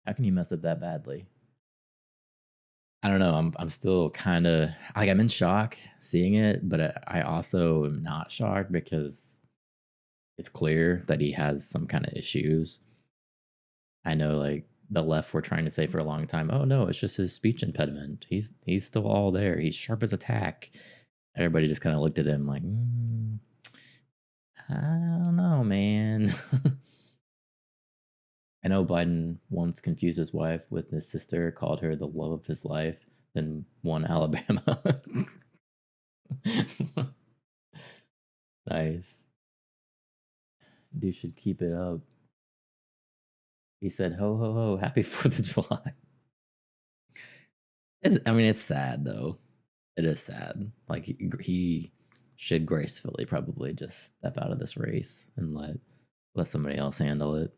How can you mess up that badly? I don't know. I'm still kind of like I'm in shock seeing it, but I also am not shocked because it's clear that he has some kind of issues. I know like the left were trying to say for a long time, oh no, it's just his speech impediment. He's still all there. He's sharp as a tack. Everybody just kind of looked at him like, I don't know, man. I know Biden once confused his wife with his sister, called her the love of his life, then won Alabama. Nice. Dude should keep it up. He said, ho, ho, ho, happy 4th of July. I mean, it's sad, though. It is sad. Like, he should gracefully probably just step out of this race and let somebody else handle it.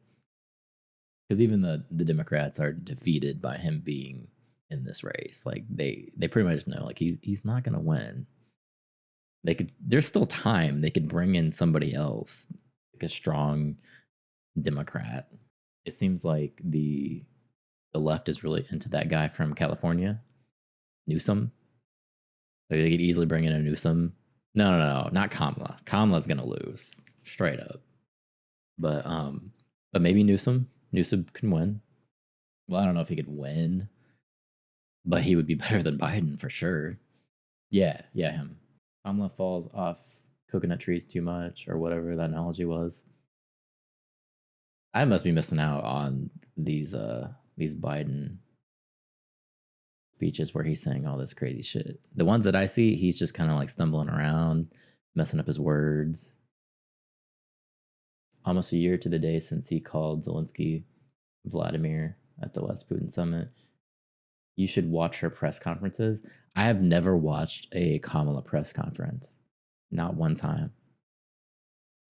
Because even the Democrats are defeated by him being in this race. Like, they pretty much know, like, he's not going to win. There's still time. They could bring in somebody else, like a strong Democrat. It seems like the left is really into that guy from California, Newsom. Like they could easily bring in a Newsom. No, not Kamala. Kamala's gonna lose, straight up. But maybe Newsom. Newsom can win. Well, I don't know if he could win, but he would be better than Biden for sure. Yeah, him. Kamala falls off coconut trees too much, or whatever that analogy was. I must be missing out on these Biden speeches where he's saying all this crazy shit. The ones that I see, he's just kind of like stumbling around, messing up his words. Almost a year to the day since he called Zelensky Vladimir at the last Putin summit. You should watch her press conferences. I have never watched a Kamala press conference. Not one time.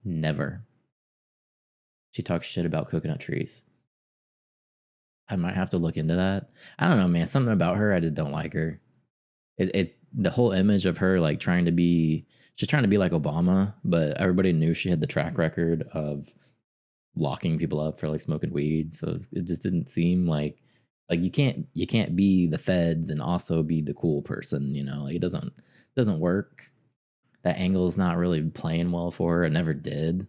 Never. She talks shit about coconut trees. I might have to look into that. I don't know, man. Something about her, I just don't like her. It's the whole image of her like she's trying to be like Obama, but everybody knew she had the track record of locking people up for like smoking weed. So it just didn't seem like you can't be the feds and also be the cool person, you know? Like it doesn't work. That angle is not really playing well for her. It never did.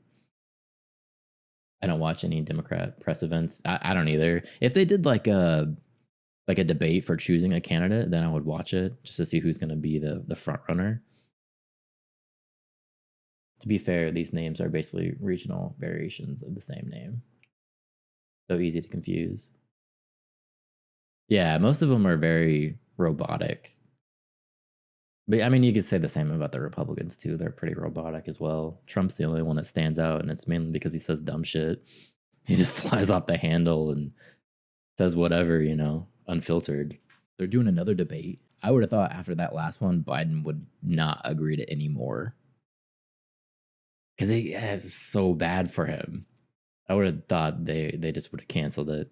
I don't watch any Democrat press events. I don't either. If they did like a debate for choosing a candidate, then I would watch it just to see who's going to be the front runner. To be fair, these names are basically regional variations of the same name. So easy to confuse. Yeah, most of them are very robotic. But I mean, you could say the same about the Republicans too. They're pretty robotic as well. Trump's the only one that stands out, and it's mainly because he says dumb shit. He just flies off the handle and says whatever, you know, unfiltered. They're doing another debate. I would have thought after that last one, Biden would not agree to any more. Because it's so bad for him. I would have thought they just would have canceled it.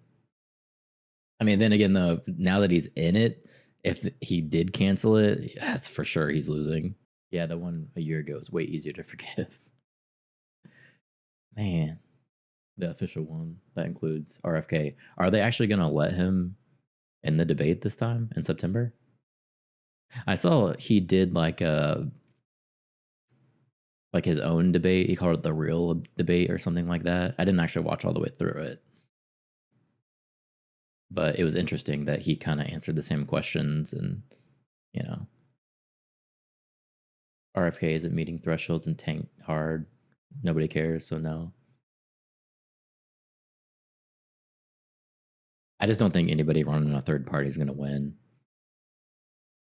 I mean, then again, though, now that he's in it, if he did cancel it, that's for sure he's losing. Yeah, the one a year ago is way easier to forgive. Man, the official one that includes RFK. Are they actually going to let him in the debate this time in September? I saw he did like his own debate. He called it the real debate or something like that. I didn't actually watch all the way through it. But it was interesting that he kind of answered the same questions and, you know, RFK isn't meeting thresholds and tanked hard. Nobody cares, so no. I just don't think anybody running a third party is going to win.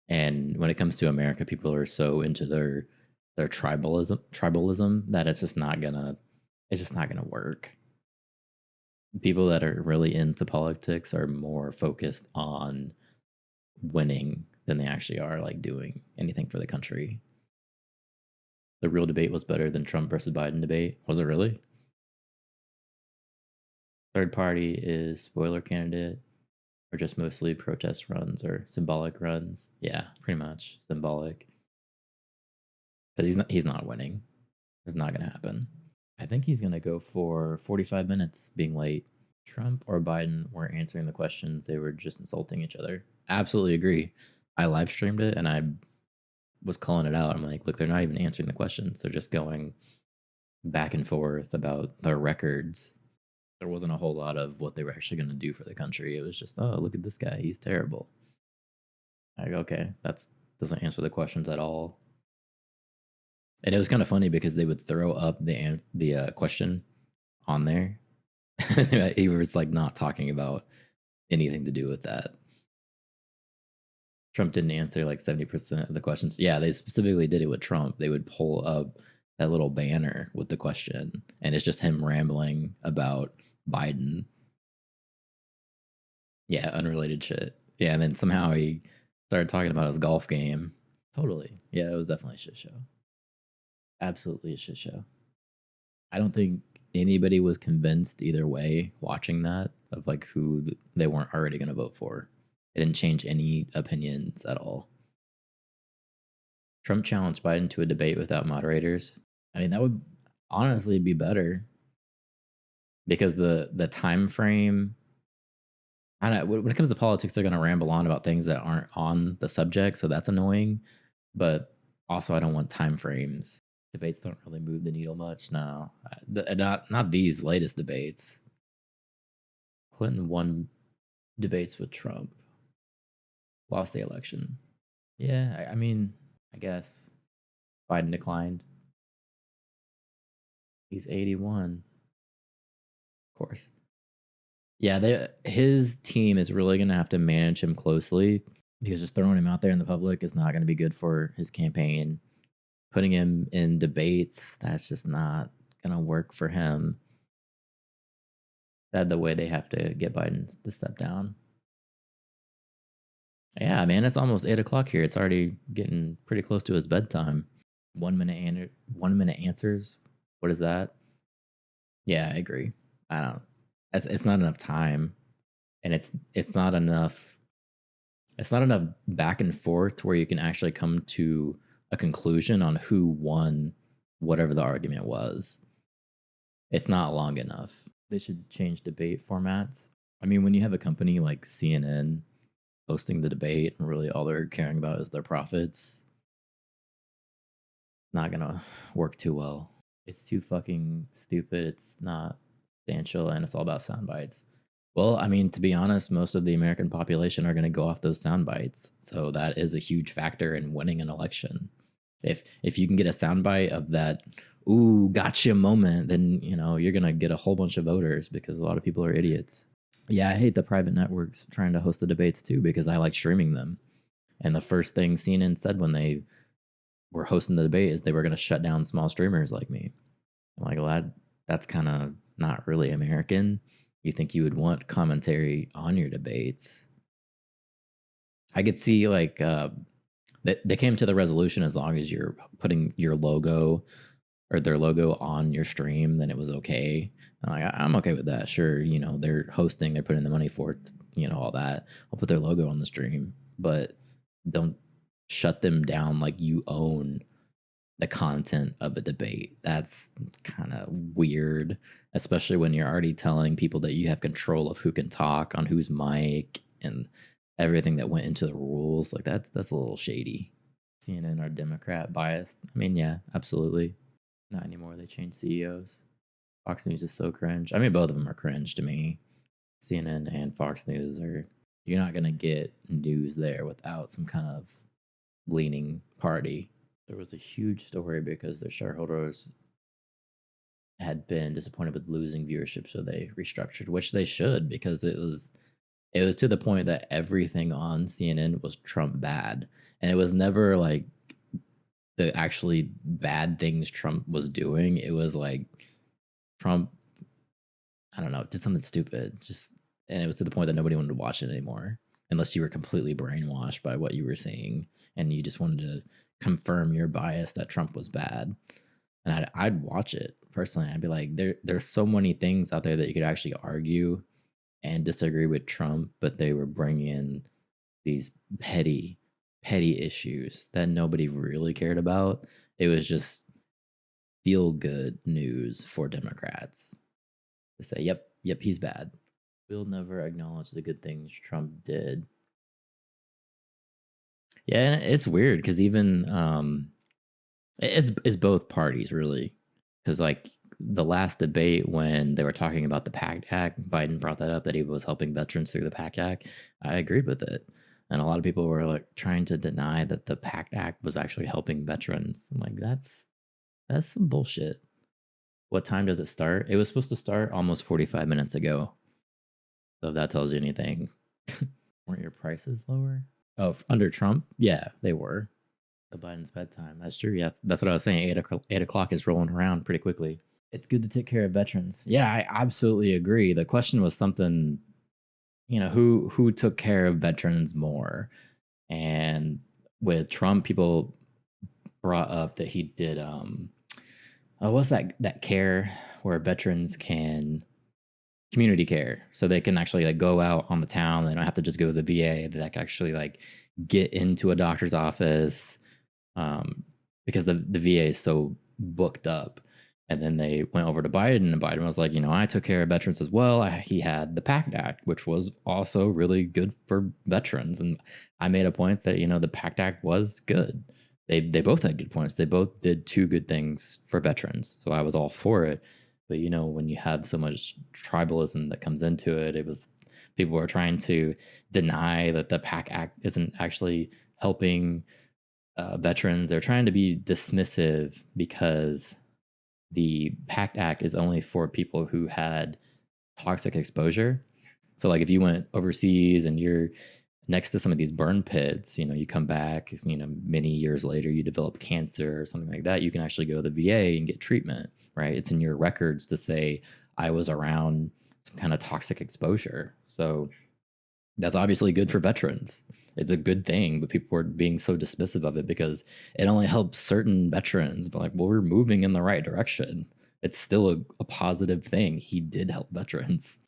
And when it comes to America, people are so into their tribalism that it's just not gonna work. People that are really into politics are more focused on winning than they actually are like doing anything for the country. The real debate was better than Trump versus Biden debate. Was it really? Third party is spoiler candidate or just mostly protest runs or symbolic runs. Yeah, pretty much symbolic. Because he's not winning. It's not gonna happen. I think he's gonna go for 45 minutes being late. Trump or Biden weren't answering the questions. They were just insulting each other. Absolutely agree. I live streamed it and I was calling it out. I'm like, look, they're not even answering the questions. They're just going back and forth about their records. There wasn't a whole lot of what they were actually going to do for the country. It was just, oh, look at this guy. He's terrible. I go, okay, that's doesn't answer the questions at all. And it was kind of funny because they would throw up the question on there. He was like not talking about anything to do with that. Trump didn't answer like 70% of the questions. Yeah, they specifically did it with Trump. They would pull up that little banner with the question, and it's just him rambling about Biden. Yeah, unrelated shit. Yeah, and then somehow he started talking about his golf game. Totally. Yeah, it was definitely a shit show. Absolutely a shit show. I don't think anybody was convinced either way watching that of like who they weren't already going to vote for. It didn't change any opinions at all. Trump challenged Biden to a debate without moderators. I mean, that would honestly be better because the time frame. I don't know, when it comes to politics, they're going to ramble on about things that aren't on the subject, so that's annoying. But also, I don't want time frames. Debates don't really move the needle much. No, not these latest debates. Clinton won debates with Trump, lost the election. Yeah, I mean, I guess Biden declined. He's 81, of course. Yeah, his team is really going to have to manage him closely because just throwing him out there in the public is not going to be good for his campaign. Putting him in debates, that's just not going to work for him. That's the way they have to get Biden to step down. Yeah, man, it's almost 8 o'clock here. It's already getting pretty close to his bedtime. 1 minute 1 minute answers. What is that? Yeah, I agree. I don't. It's not enough time, and it's not enough. It's not enough back and forth to where you can actually come to a conclusion on who won whatever the argument was. It's not long enough. They should change debate formats. I mean, when you have a company like CNN hosting the debate and really all they're caring about is their profits, not gonna work too well. It's too fucking stupid. It's not substantial, and it's all about sound bites. Well, I mean, to be honest, most of the American population are going to go off those sound bites, so that is a huge factor in winning an election. If you can get a soundbite of that, ooh, gotcha moment, then you're gonna get a whole bunch of voters because a lot of people are idiots. Yeah, I hate the private networks trying to host the debates too because I like streaming them. And the first thing CNN said when they were hosting the debate is they were gonna shut down small streamers like me. I'm like, well, that's kind of not really American. You think you would want commentary on your debates? I could see like they came to the resolution as long as you're putting your logo or their logo on your stream, then it was okay. I'm okay with that. Sure, they're hosting, they're putting the money for it, all that. I'll put their logo on the stream, but don't shut them down like you own the content of a debate. That's kind of weird, especially when you're already telling people that you have control of who can talk on whose mic and everything that went into the rules. Like that's a little shady. CNN are Democrat biased. I mean, yeah, absolutely. Not anymore. They changed CEOs. Fox News is so cringe. I mean, both of them are cringe to me. CNN and Fox News are. You're not gonna get news there without some kind of leaning party. There was a huge story because their shareholders had been disappointed with losing viewership, so they restructured, which they should because it was to the point that everything on CNN was Trump bad, and it was never like the actually bad things Trump was doing. It was like Trump, I don't know, did something stupid, and it was to the point that nobody wanted to watch it anymore unless you were completely brainwashed by what you were seeing and you just wanted to confirm your bias that Trump was bad. And I'd watch it personally. I'd be like, there's so many things out there that you could actually argue and disagree with Trump, but they were bringing in these petty issues that nobody really cared about. It was just feel good news for Democrats to say, yep, he's bad. We'll never acknowledge the good things Trump did. Yeah, and it's weird because even it's both parties really, because like the last debate when they were talking about the PACT Act, Biden brought that up that he was helping veterans through the PACT Act. I agreed with it, and a lot of people were like trying to deny that the PACT Act was actually helping veterans. I'm like, that's some bullshit. What time does it start? It was supposed to start almost 45 minutes ago. So if that tells you anything, weren't your prices lower? Oh, under Trump? Yeah, they were. The Biden's bedtime. That's true. Yeah, that's what I was saying. 8 o'clock is rolling around pretty quickly. It's good to take care of veterans. Yeah, I absolutely agree. The question was something, who took care of veterans more? And with Trump, people brought up that he did what's that care where veterans can community care, so they can actually like go out on the town. They don't have to just go to the VA. They can actually like get into a doctor's office, because the VA is so booked up. And then they went over to Biden, and Biden was like, I took care of veterans as well. He had the PACT Act, which was also really good for veterans. And I made a point that, the PACT Act was good. They both had good points. They both did two good things for veterans. So I was all for it. But, when you have so much tribalism that comes into it, it was people were trying to deny that the PACT Act isn't actually helping veterans. They're trying to be dismissive because the PACT Act is only for people who had toxic exposure. So, like, if you went overseas and you're next to some of these burn pits, you come back, many years later, you develop cancer or something like that, you can actually go to the VA and get treatment, right? It's in your records to say, I was around some kind of toxic exposure. So, that's obviously good for veterans. It's a good thing, but people are being so dismissive of it because it only helps certain veterans. But like, well, we're moving in the right direction. It's still a positive thing. He did help veterans.